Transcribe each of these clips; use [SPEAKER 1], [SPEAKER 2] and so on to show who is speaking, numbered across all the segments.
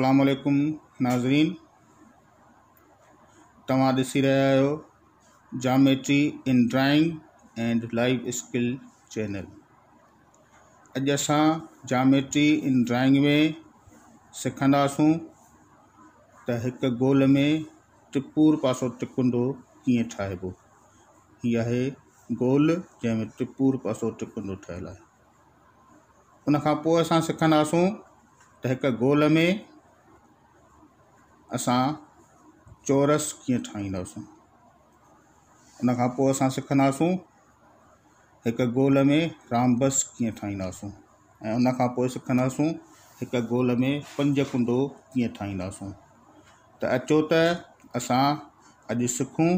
[SPEAKER 1] अस्सलाम वालेकुम नाज़रीन, तव्हां ॾिसी रहिया आहियो geometry in drawing and life skill channel. अॼु असां जामेट्री इन ड्राइंग में सिखंदासूं त हिकु गोल में टिपूर पासो टिकुंडो कीअं ठाहिबो। हीअ आहे गोल जंहिंमें टिपूर पासो टिकुंडो ठहियलु आहे। उन खां पोइ असां सिखंदासूं त हिकु गोल में असां चोरस कीअं ठाहींदासूं। उन खां पोइ असां सिखंदासूं हिकु गोल में राम्बस कीअं ठाहींदासूं ऐं उन खां पोइ सिखंदासूं हिकु गोल में पंजकुंडो कीअं ठाहींदासूं। त अचो त असां अॼु सिखूं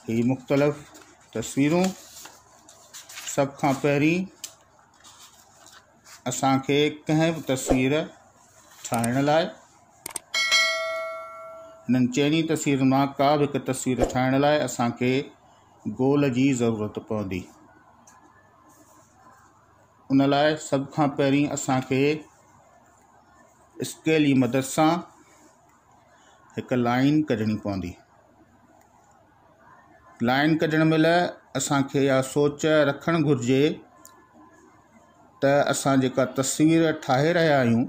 [SPEAKER 1] ही मुख़्तलिफ़ तस्वीरूं। सभ खां पहिरीं असांखे कंहिं बि तस्वीर ठाहिण लाइ हिननि चइनी तस्वीरुनि मां का बि हिकु तस्वीर ठाहिण लाइ असांखे गोल जी ज़रूरत पवंदी। उन लाइ सभ खां पहिरीं असांखे स्केल जी मदद सां हिकु लाइन कढणी पवंदी। लाइन कढण महिल असांखे इहा सोच रखणु घुरिजे त असां जेका तस्वीर ठाहे रहिया आहियूं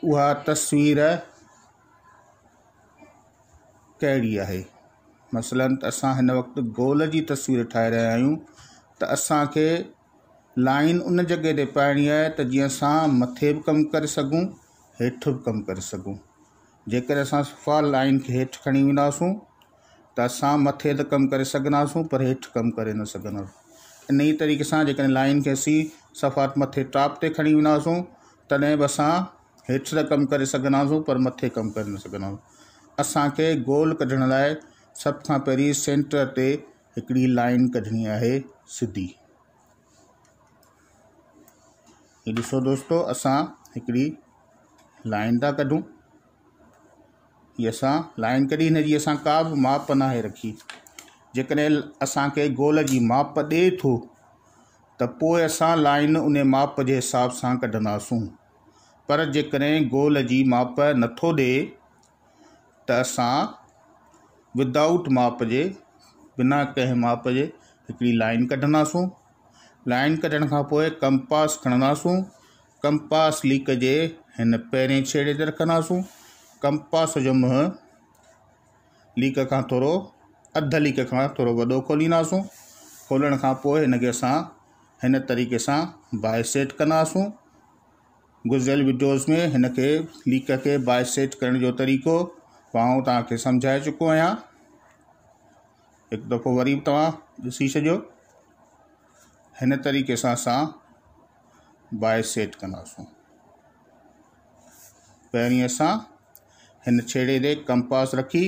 [SPEAKER 1] उहा तस्वीर कहिड़ी आहे। मसलन असां हिन वक़्तु गोल जी तस्वीर ठाहे रहिया आहियूं त असांखे लाइन उन जॻह ते पाइणी आहे त जीअं असां मथे बि कमु करे सघूं हेठि बि कमु करे सघूं। जेकर असां सफ़ा लाइन खे हेठि खणी वेंदासूं त असां मथे त कमु करे सघंदासूं पर हेठि कमु करे न सघंदासूं। इन ई तरीक़े सां जेकॾहिं लाइन खे असीं सफ़ा मथे टॉप ते खणी वेंदासूं तॾहिं बि असां हेठि त कमु करे सघंदासूं पर मथे कमु करे न सघंदासूं। असांखे गोल कढण लाइ सभ खां पहिरीं सेंटर ते हिकिड़ी लाइन कढणी आहे सिधी। हीअ ॾिसो दोस्तो, असां हिकिड़ी लाइन था कढूं। हीअ असां लाइन कढी, हिनजी असां का बि माप नाहे रखी। जेकॾहिं असांखे गोल जी माप ॾिए थो त पोइ असां लाइन उन माप जे हिसाब सां कढंदासूं। पर जेकॾहिं गोल जी माप नथो ॾिए त असां विदाउट माप जे, बिना कंहिं माप जे हिकिड़ी लाइन कढंदासूं। लाइन कढण खां पोइ कंपास खणंदासूं। कंपास लीक जे हिन पहिरें छेड़े ते रखंदासूं। कंपास जो मुंहुं लीक खां थोरो अधु लीक खां थोरो वॾो खोलींदासूं। खोलण खां पोइ हिनखे असां हिन तरीक़े सां बाइसेट कंदासूं। गुज़िरियल वीडियोज़ में हिनखे लीक खे बाइसेट करण जो तरीक़ो मां तव्हांखे सम्झाए चुको आहियां। हिकु दफ़ो वरी तव्हां ॾिसी छॾियो। हिन तरीक़े सां असां बाइसेट कंदासूं। पहिरीं असां हिन छेड़े ते कंपास रखी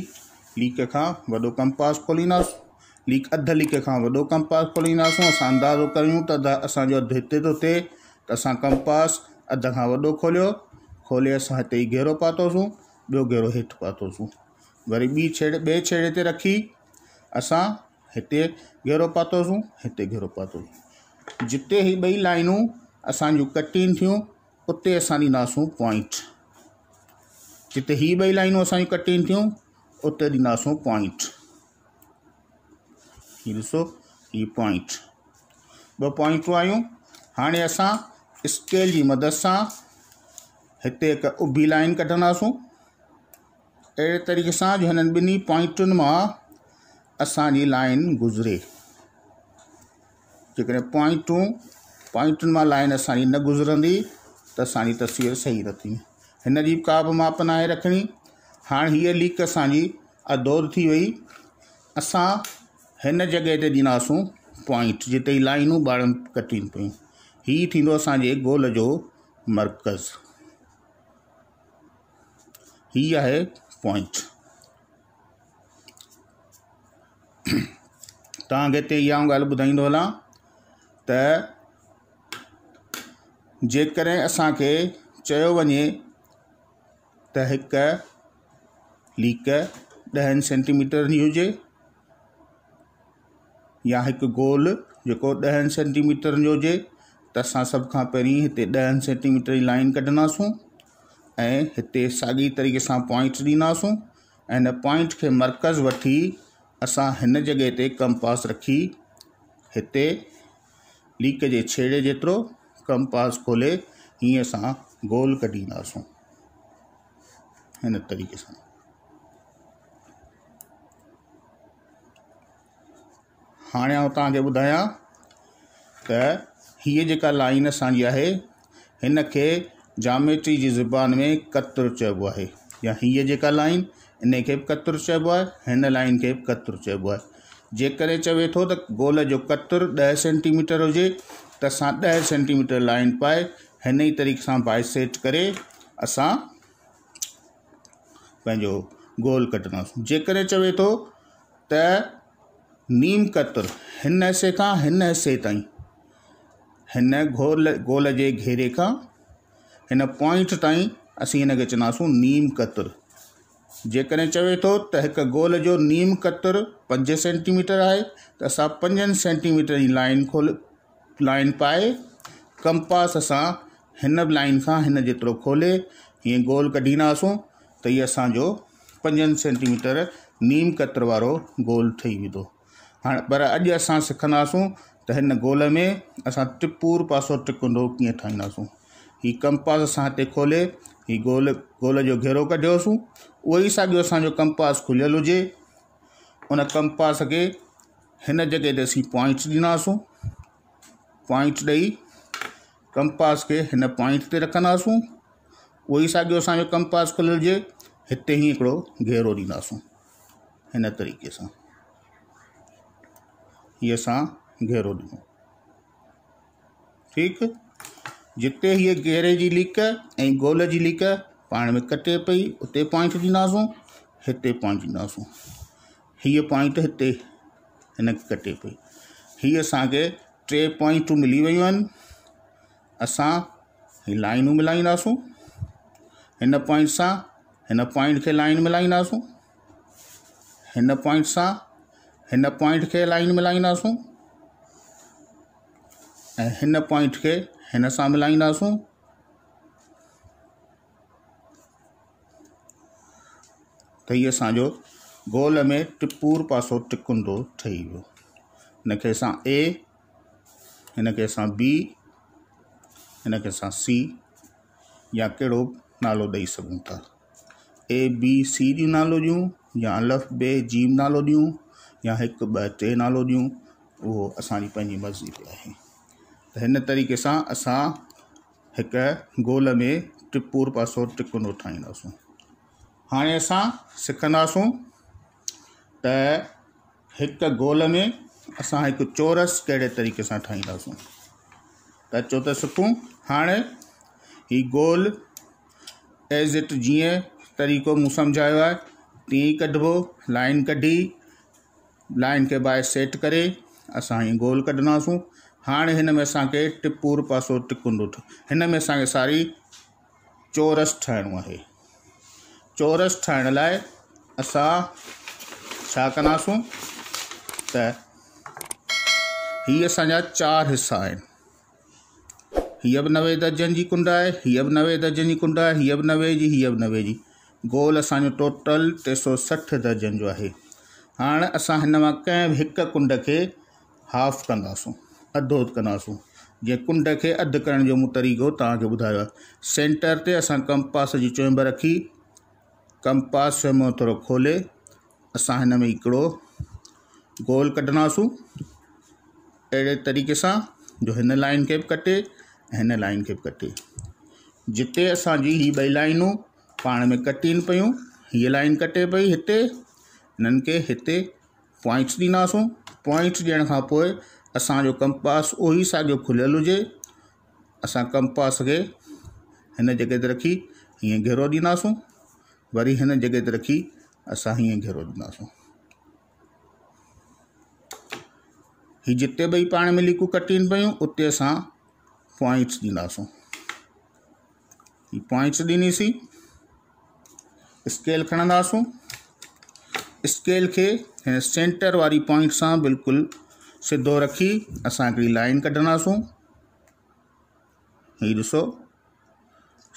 [SPEAKER 1] लीक खां वॾो कंपास खोलींदासूं। अधु लीक खां वॾो कंपास खोलींदासूं। असां अंदाज़ो कयूं त असांजो अधु हिते थो थिए त असां कंपास अधु खां वॾो खोले असां हिते ई घेरो पातोसीं, ॿियो घेरो हेठि पातोसीं। वरी ॿिए छेड़े ते रखी असां हिते घेरो पातोसीं, हिते घेरो पातोसीं। जिते ही ॿई लाइनूं असांजूं कटिंग थियूं उते असां ॾींदासूं पॉइंट। जिते ही ॿई लाइनूं असांजूं कटिंग थियूं उते ॾींदासूं पॉइंट। हीअ ॾिसो, हीअ पॉइंट, ॿ पॉइंटूं आयूं। हाणे असां स्केल जी मदद सां हिते हिकु उभी लाइन कढंदासूं। अहिड़े तरीक़े सां जो हिननि ॿिन्ही पॉइंटुनि मां असांजी लाइन गुज़रे। जेकॾहिं पॉइंटुनि मां लाइन असांजी न गुज़रंदी त असांजी तस्वीर सही न थींदी। हिन जी का बि माप नाहे रखणी। हाणे हीअ लीक असांजी अधोर थी वई। असां हिन जॻह ते ॾींदासूं पॉइंट जिते ई लाइनूं ॿारनि कटियूं पियूं। हीअ थींदो असांजे गोल जो मर्कज़। हीअ आहे पॉइंट। तव्हांखे हिते इहा ॻाल्हि ॿुधाईंदो हलां त जेकॾहिं असांखे चयो वञे त हिकु लीक 10 सेंटीमीटर जी हुजे या हिकु गोल जेको 10 सेंटीमीटर जो हुजे त असां सभ खां पहिरीं हिते 10 सेंटीमीटर जी लाइन कढंदासूं। ऐं हिते साॻी तरीक़े सां पॉइंट्स ॾींदासूं ऐं हिन पॉइंट खे मर्कज़ वठी असां हिन जॻह ते कंपास रखी हिते लीक जे छेड़े जेतिरो कंपास खोले हीअं असां गोल कढींदासूं हिन तरीक़े सां। हाणे आउं तव्हांखे ॿुधायां त हीअ जेका लाइन असांजी आहे हिन खे जामेट्री जी ज़ुबान में कतुर चइबो आहे, या हीअ जेका लाइन इन खे बि कतुर चइबो आहे, हिन लाइन खे बि कतुर चइबो आहे। जेकॾहिं चवे थो त गोल जो कतुर 10 सेंटीमीटर हुजे त असां 10 सेंटीमीटर लाइन पाए हिन ई तरीक़े सां बाइसेट करे असां पंहिंजो गोल कढंदासीं। जेकॾहिं चवे थो त नीम कतुर हिन हिसे खां हिन हिसे ताईं, हिन गोल जे घेरे खां हिन पॉइंट ताईं असीं हिन खे चवंदासीं नीम कतुर। जेकॾहिं चवे थो त हिकु गोल जो नीम कतुर 5 सेंटीमीटर आहे त असां 5 सेंटीमीटर जी लाइन पाए कंपास असां हिन लाइन खां हिन जेतिरो खोले हीअं गोल कढींदासूं त हीअ असांजो 5 सेंटीमीटर नीम कतर वारो गोल ठही वेंदो। हाणे पर अॼु असां सिखंदासूं त हिन गोल में असां टिपूर पासो टिकुंडो कीअं ठाहींदासूं। हीअ कंपास असां हिते खोले हीअ गोल जो घेरो कढियोसीं, उहो ई साॻियो असांजो कंपास खुलियल हुजे, उन कंपास खे हिन जॻह ते असीं पॉइंट्स ॾींदासूं, पॉइंट्स ॾेई कंपास खे हिन पॉइंट ते रखंदासूं, उहो ई साॻियो असांजो कंपास खुलियल हुजे, हिते ई हिकिड़ो घेरो ॾींदासूं हिन तरीक़े सां। हीअ असां घेरो ॾिनो, ठीकु। जिते हीअ घेरे जी लीक ऐं गोल जी लीक पाण में कटे पई उते पॉइंट ॾींदासूं, हिते पॉइंट ॾींदासूं। हीअ पॉइंट हिते हिन कटे पई, हीअ असांखे 3 पॉइंटूं मिली वियूं आहिनि। असां हीअ लाइनूं मिलाईंदासूं, हिन पॉइंट सां हिन पॉइंट खे लाइन मिलाईंदासूं, हिन पॉइंट सां हिन पॉइंट खे लाइन मिलाईंदासूं ऐं हिन पॉइंट खे हिन सां मिलाईंदासूं। त हीअ असांजो गोल में टिपूर पासो टिकुंडो ठही वियो। हिन खे असां A, हिन खे असां B, हिन खे असां C या कहिड़ो नालो ॾेई सघूं था। A B C जो नालो ॾियूं या अलिफ बे जीम नालो ॾियूं या 1 2 3 नालो ॾियूं, उहो असांजी पंहिंजी मर्ज़ी ते आहे। त हिन तरीक़े सां असां हिकु गोल में टिपूर पासो टिकुंडो ठाहींदासूं। हाणे असां सिखंदासूं त हिकु गोल में असां हिकु चोरस कहिड़े तरीक़े सां ठाहींदासूं। त अचो त सिखूं। हाणे ही गोल एज़ इट जीअं तरीक़ो मूं सम्झायो आहे तीअं ई कढिबो। लाइन कढी लाइन खे बाइसेट करे असां ही गोल कढंदासूं। हाणे हिन में असांखे टिपूर पासो टिकुंडो हिन में असांखे सारी चोरस ठाहिणो आहे। चोरस ठाहिण लाइ असां छा कंदासूं त हीअ असांजा 4 हिसा आहिनि। हीअ बि 90 दर्जन जी कुंड आहे, हीअ बि 90 दर्जन जी कुंड आहे, हीअ बि 90 जी, हीअ बि 90 जी। गोल असांजो टोटल 360 दर्जन जो आहे। हाणे असां हिन मां कंहिं बि हिकु कुंड खे हाफ कंदासूं, अधो कंदासूं। जीअं कुंड खे अधु करण जो मूं तरीक़ो तव्हांखे ॿुधायो आहे। सेंटर ते असां कंपास जी चोंब रखी कंपास में थोरो खोले असां हिन में हिकिड़ो गोल कढंदासूं अहिड़े तरीक़े सां जो हिन लाइन खे बि कटे ऐं हिन लाइन खे बि कटे। जिते असांजी ही 2 लाइनूं पाण में कटीनि पियूं, हीअ लाइन कटे पई हिते, हिननि खे हिते पॉइंट्स ॾींदासूं। पॉइंट्स ॾियण खां पोइ असांजो कंपास उहो ई साॻियो खुलियल हुजे, असां कंपास खे हिन जॻह ते रखी हीअं घेरो ॾींदासूं, वरी हिन जॻह ते रखी असां हीअं घेरो ॾींदासूं। ही जिते 2 पाण में लीकूं कटीनि पियूं उते असां पॉइंट्स ॾींदासूं। ही पॉइंट्स ॾींदीसीं। स्केल खणंदासूं, स्केल खे हिन सेंटर वारी पॉइंट सां बिल्कुलु सिधो रखी असां हिकिड़ी लाइन कढंदासूं। हीअ ॾिसो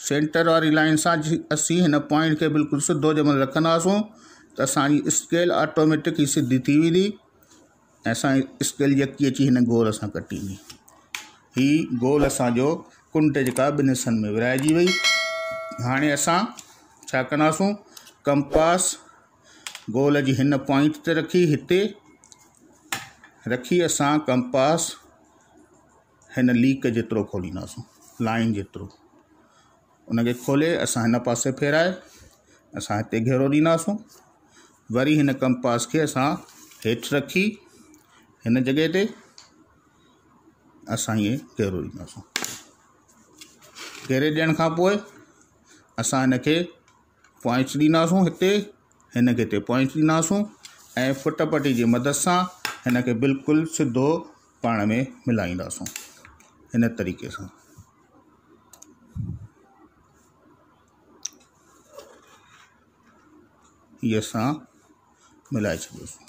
[SPEAKER 1] सेंटर वारी लाइन सां असीं हिन पॉइंट खे बिल्कुलु सिधो जंहिंमहिल रखंदासूं त असांजी स्केल ऑटोमेटिक ई सिधी थी वेंदी ऐं असांजी स्केल यकी अची हिन गोल सां कटींदी। हीअ गोल असांजो कुंड जेका ॿिनि हिसनि में विराइजी वई। हाणे असां छा कंदासूं, कंपास गोल जी हिन पॉइंट ते रखी, हिते रखी असां कंपास हिन लीक जेतिरो खोलींदासूं, लाइन जेतिरो उनखे खोले असां हिन पासे फेराए असां हिते घेरो ॾींदासूं। वरी हिन कंपास खे असां हेठि रखी हिन जॻह ते असां इहे घेरो ॾींदासूं। घेरे ॾियण खां पोइ असां हिनखे पॉइंट्स ॾींदासूं, हिन खे हिते पॉइंट्स ॾींदासूं ऐं फुटपटी जी मदद सां हिन खे बिल्कुलु सिधो पाण में मिलाईंदासूं हिन तरीक़े सां। हीअ असां मिलाए छॾियोसीं।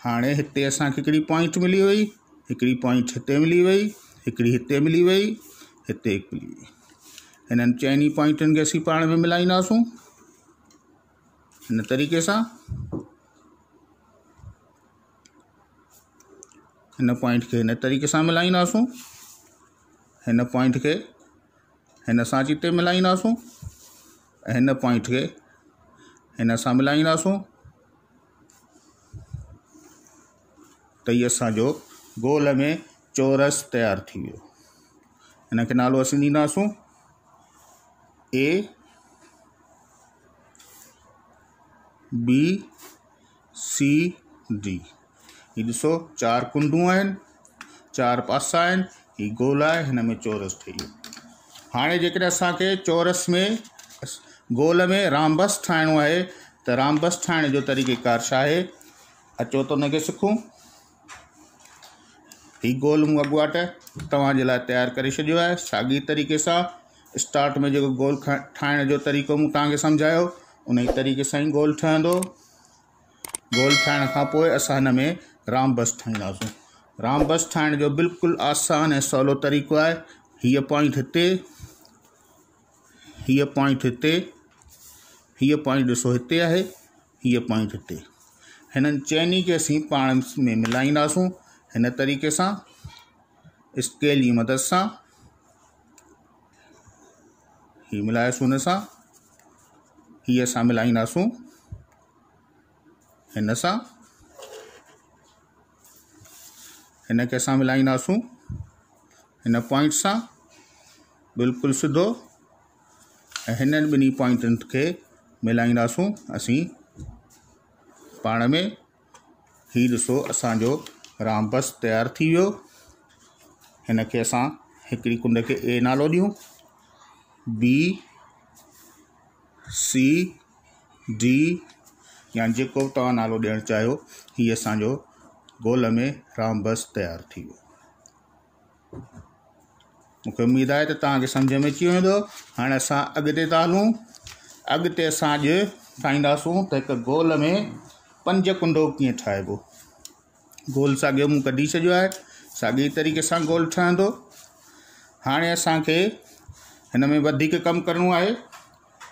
[SPEAKER 1] हाणे हिते असांखे हिकिड़ी पॉइंट मिली वई, हिकिड़ी पॉइंट हिते मिली वई, हिकिड़ी हिते मिली वई, हिते हिकु मिली वई। हिननि चइनी पॉइंटनि खे असीं पाण में मिलाईंदासूं हिन तरीक़े सां। हिन पॉइंट खे हिन तरीक़े सां मिलाईंदासूं, हिन पॉइंट खे हिन सां हिते मिलाईंदासूं ऐं हिन पॉइंट खे हिन सां मिलाईंदासूं त हीअ असांजो गोल में चोरस तयारु थी वियो। हिन खे नालो असीं ॾींदासूं ABCD। हीअ ॾिसो 4 कुंडूं आहिनि, 4 पासा आहिनि, हीअ गोल आहे, हिन में चोरस ठही वियो। हाणे जेकॾहिं असांखे चोरस में गोल में राम्बस ठाहिणो आहे त राम्बस ठाहिण जो तरीक़ेकार छा आहे, अचो त हुनखे सिखूं। हीअ गोल मूं अॻुवाट तव्हांजे लाइ तयारु करे छॾियो आहे साॻी तरीक़े सां। स्टार्ट में जेको गोल ठाहिण जो तरीक़ो मूं तव्हांखे सम्झायो उन ई तरीक़े सां ई गोल ठहंदो। गोल ठाहिण खां पोइ असां हिन में राम्बस ठाहींदासूं। राम्बस ठाहिण जो बिल्कुलु आसान ऐं सवलो तरीक़ो आहे। हीअ पॉइंट हिते, हीअ पॉइंट हिते, हीअ पॉइंट ॾिसो हिते आहे, हीअ पॉइंट हिते। हिननि चइनी खे असीं पाण में मिलाईंदासूं हिन तरीक़े सां स्केल जी मदद सां। हीअ मिलायोसीं हुन सां, हीअ असां मिलाईंदासूं हिन सां, हिन खे असां मिलाईंदासूं हिन पॉइंट सां बिल्कुलु सिधो ऐं हिननि ॿिन्ही पॉइंटनि खे मिलाईंदासूं असीं पाण में। हीअ ॾिसो असांजो राम्बस तयारु थी वियो। हिन खे असां हिकिड़ी कुंड खे A नालो ॾियूं, BCD या जेको बि तव्हां नालो ॾियणु चाहियो। हीअ असांजो गोल में राम्बस तयारु थी वियो। मूंखे उमेदु आहे त तव्हांखे सम्झ में अची वेंदो। हाणे असां अॻिते था हलूं। अॻिते असां अॼु ठाहींदासूं त हिकु गोल में 5 कुंडो कीअं ठाहिबो। गोल साॻियो मूं कढी छॾियो आहे, साॻी तरीक़े सां गोल ठहंदो। हाणे असांखे हिन में वधीक कमु करिणो आहे।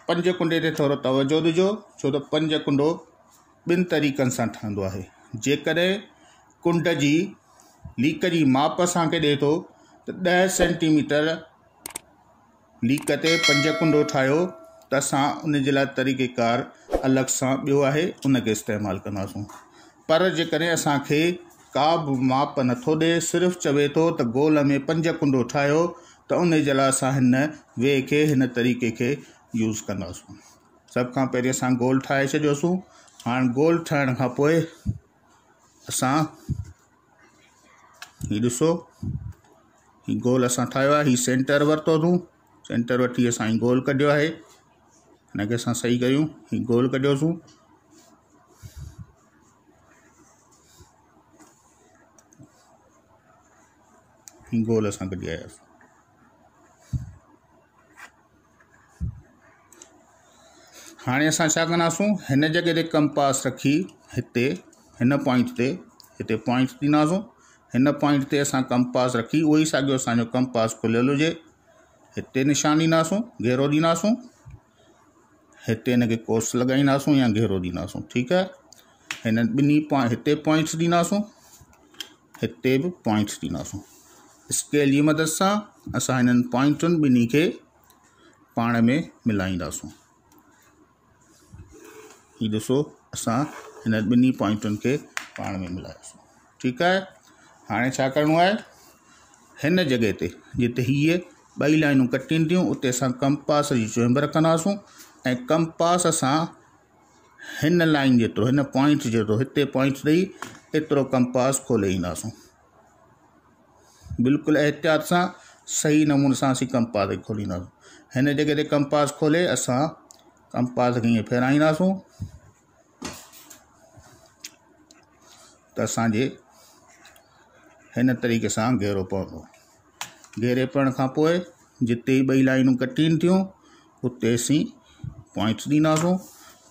[SPEAKER 1] 5 कुंडे ते थोरो तवजो ॾिजो, छो त 5 कुंडो 2 तरीक़नि सां ठहंदो आहे। जेकॾहिं कुंड जी लीक जी माप असांखे ॾिए थो त 10 सेंटीमीटर लीक ते 5 कुंडो ठाहियो त असां उन जे लाइ तरीक़ेकार अलॻि सां ॿियो आहे, उनखे इस्तेमालु कंदासूं। पर जेकॾहिं असांखे का बि माप नथो ॾिए, सिर्फ़ु चवे थो त गोल में 5 कुंडो ठाहियो, त उन जे लाइ असां हिन वे खे, हिन तरीक़े खे यूज़ कंदासूं। सभ खां पहिरीं असां गोल ठाहे छॾियोसीं। हाणे गोल ठाहिण खां पोइ असां हीअ ॾिसो, हीअ गोल असां ठाहियो आहे। हीअ सेंटर वरितो अथऊं, सेंटर वठी असां हीअ गोल कढियो आहे। हिनखे असां सही कयूं, हीअ गोल कढियोसीं। हीअ गोल असां कढी आयासीं। हाणे असां छा कंदासूं, हिन जॻह ते कंपास रखी हिते हिन पॉइंट ते हिते पॉइंट ॾींदासूं। हिन पॉइंट ते असां कंपास रखी, उहो ई साॻियो असांजो कंपास खुलियल हुजे। हिते निशान ॾींदासूं, घेरो ॾींदासूं, हिते हिनखे कोस लॻाईंदासूं या घेरो ॾींदासूं। ठीकु आहे, हिन ॿिन्ही हिते पॉइंट्स ॾींदासूं, हिते बि पॉइंट्स ॾींदासूं। स्केल जी मदद सां असां हिननि पॉइंटुनि ॿिन्ही खे पाण में मिलाईंदासूं। हीउ ॾिसो, असां हिन ॿिन्ही पॉइंटुनि खे पाण में मिलायोसीं। ठीकु आहे, हाणे छा करिणो आहे, हिन जॻह ते जिते हीअ ॿई लाइनूं कटीनि थियूं उते असां कंपास जी चुंब रखंदासूं ऐं कंपास असां हिन लाइन जेतिरो, हिन पॉइंट जेतिरो, हिते पॉइंट्स ॾेई एतिरो कंपास खोले ईंदासूं। बिल्कुलु एहतियात सां सही नमूने सां असीं कंपास खे खोलींदासूं। हिन जॻह ते कंपास खोले असां कंपास खे ईअं फेराईंदासूं त असांजे हिन तरीक़े सां घेरो पवंदो। घेरे पवण खां पोइ जिते ॿई लाइनूं कटीनि थियूं उते असीं पॉइंट्स ॾींदासूं।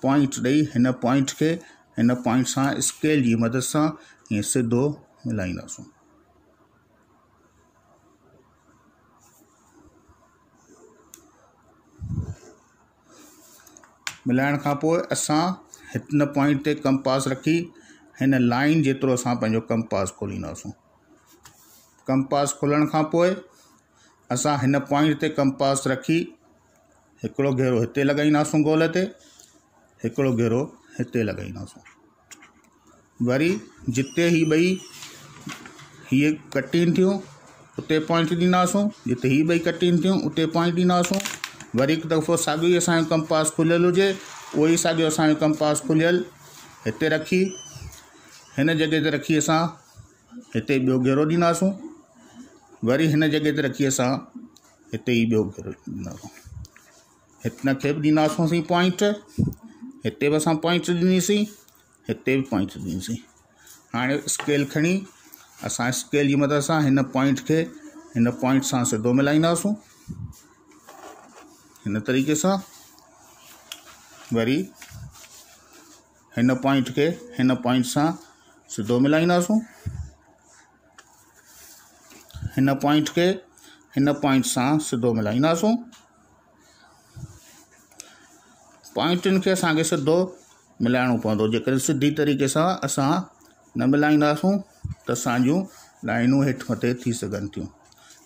[SPEAKER 1] पॉइंट्स ॾेई हिन पॉइंट खे हिन पॉइंट सां स्केल जी मदद सां हीअं सिधो मिलाईंदासूं। मिलाइण खां पोइ असां हिन पॉइंट ते कंपास रखी हिन लाइन जेतिरो असां पंहिंजो कंपास खोलींदासूं। कंपास खोलण खां पोइ असां हिन पॉइंट ते कंपास रखी हिकिड़ो घेरो हिते लॻाईंदासूं गोल ते, हिकिड़ो घेरो हिते लॻाईंदासूं। वरी जिते ही ॿई हीअ कटीनि थियूं उते पॉइंट ॾींदासूं, जिते ही ॿई कटीनि थियूं उते पॉइंट ॾींदासूं। वरी हिकु दफ़ो साॻियो ई असांजो कंपास खुलियल हुजे, उहो ई साॻियो असांजो कंपास खुलियल हिते रखी हिन जॻह ते रखी असां हिते ॿियो घेरो ॾींदासूं। वरी हिन जॻह ते रखी असां हिते ई ॿियो घेरो ॾींदासूं। हिन खे बि ॾींदासूं असीं पॉइंट, हिते बि असां पॉइंट ॾिनीसीं, हिते बि पॉइंट ॾिनीसीं। हाणे स्केल खणी असां स्केल जी मदद सां हिन पॉइंट खे हिन पॉइंट सां सिधो मिलाईंदासूं हिन तरीक़े सां। वरी हिन पॉइंट खे हिन पॉइंट सां सिधो मिलाईंदासूं, हिन पॉइंट खे हिन पॉइंट सां सिधो मिलाईंदासूं। पॉइंटुनि खे असांखे सिधो मिलाइणो पवंदो, जेकॾहिं सिधी तरीक़े सां असां न मिलाईंदासूं त असांजूं लाइनूं हेठि मथे थी सघनि थियूं।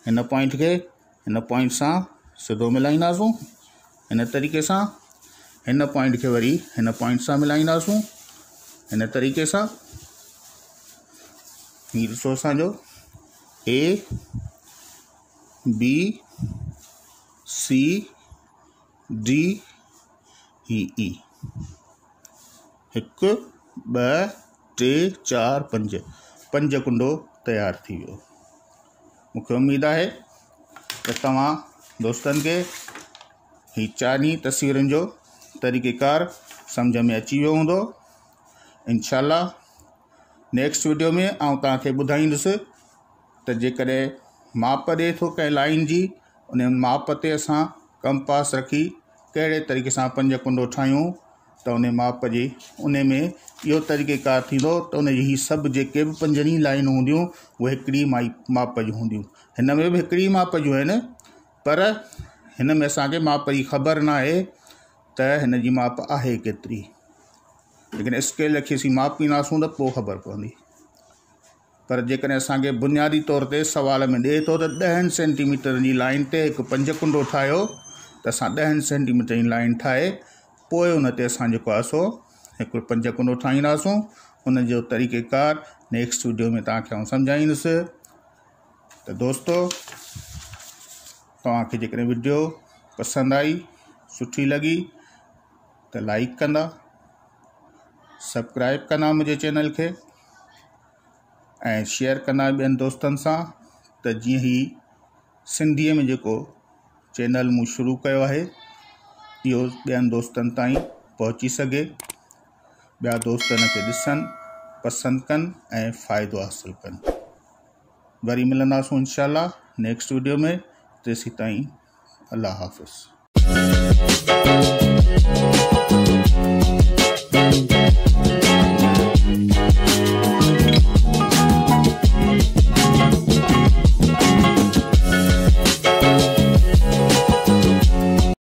[SPEAKER 1] हिन पॉइंट खे हिन पॉइंट सां सिधो मिलाईंदासूं हिन तरीक़े सां। हिन पॉइंट खे वरी हिन पॉइंट सां मिलाईंदासूं हिन तरीक़े सां। हीउ ॾिसो, असांजो A B C D E 1 2 3 4 5 पंज कुंडो तयारु थी वियो। मूंखे उमेद आहे त तव्हां दोस्तनि खे ही चारनी तस्वीरुनि जो तरीक़ेकार सम्झ में अची वियो हूंदो। इंशाल्लाह नेक्स्ट वीडियो में आउं तव्हांखे ॿुधाईंदुसि त जेकॾहिं माप ॾिए थो कंहिं लाइन जी, उन माप ते असां कंपास रखी कहिड़े तरीक़े सां पंज कुंडो ठाहियूं त उन माप जी उन में इहो तरीक़ेकार थींदो त उन जी सभु जेके बि पंजनी लाइनूं हूंदियूं उहे हिकिड़ी माप जूं हूंदियूं। हिन में बि हिकिड़ी माप जूं आहिनि, पर हिन में असांखे माप जी ख़बर न आहे त हिन जी माप आहे केतिरी। लेकिन स्केल रखी असीं मापींदासूं त पोइ ख़बर पवंदी। पर जेकॾहिं असांखे बुनियादी तौर ते सवाल में ॾिए थो त 10 सेंटीमीटर जी लाइन ते हिकु पंज कुंडो ठाहियो, त असां 10 सेंटीमीटर जी लाइन ठाहे पोइ उन ते असां जेको आहे सो हिकिड़ो पंज कुंडो ठाहींदासूं। उन जो तरीक़ेकार नेक्स्ट वीडियो में तव्हांखे आउं सम्झाईंदुसि। त दोस्तो, तव्हांखे जेकॾहिं वीडियो पसंदि आई, सुठी लॻी त लाइक कंदा, सब्सक्राइब कंदा मुंहिंजे चैनल खे ऐं शेयर कंदा ॿियनि दोस्तनि सां, त जीअं ही सिंधीअ में जेको चैनल मूं शुरू कयो आहे इहो ॿियनि दोस्तनि ताईं पहुची सघे, ॿिया दोस्त इन खे ॾिसनि, पसंदि कनि ऐं फ़ाइदो हासिलु कनि। वरी मिलंदासूं इंशाल्लाह नेक्स्ट वीडियो में। तेसीं ताईं अल्लाह हाफ़िज़।